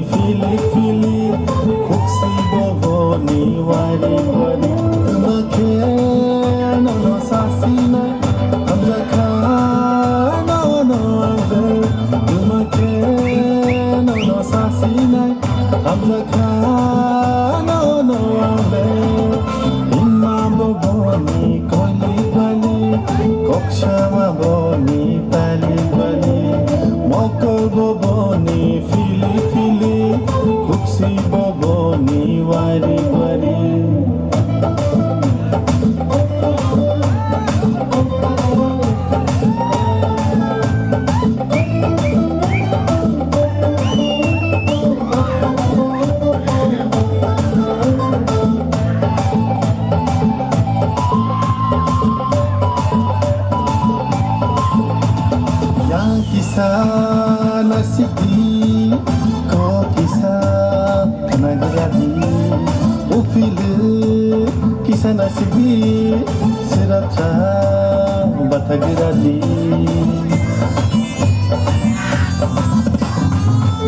fili fili kuksi boboni wari wari tumake no no sasina hamza kha no no ave tumake no no sasina hamza kha no no ave imma boboni koili bali kokshama boni bali bali mokol boboni fili fili kuksi boboni wari wari Kisa nasibi ko kisa nagradi ufil kisa nasibi siracha batagradi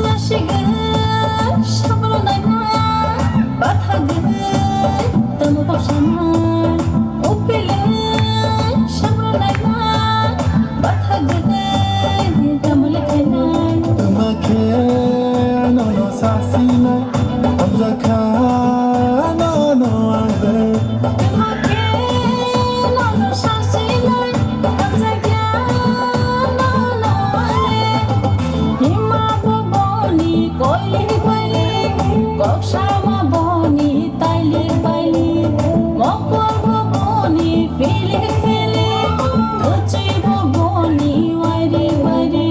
nasiga shablo naina batagradi tamu bashana ufil shablo naina batagradi sasina hamza kha no no ave tumake no no sasina hamza kha no no ave hima boboni koili koili kokshama boni taili taili mokol boboni fili fili kuchi boboni wari wari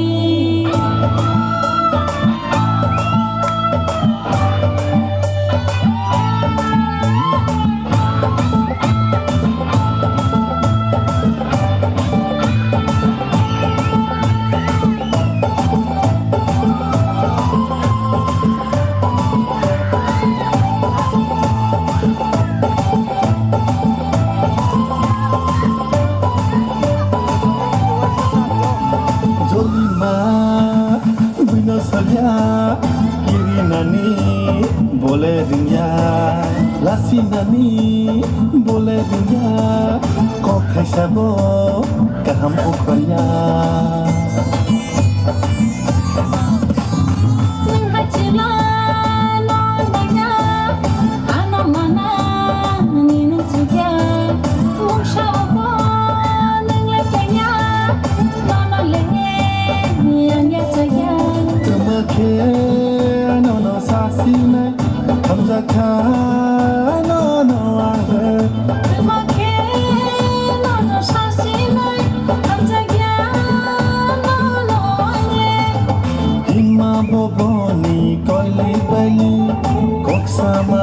kiri nani bole dinya lasi nani bole dinya ko khaisabo kaham ukhya hachila no nanya ana mana ninu tsuya mushabo nang lekanya no no le yang ya tsaya tumake no no sasina hamza kha no no ave tumake no no sasina hamza kha no no ave hima boboni koili bali koksama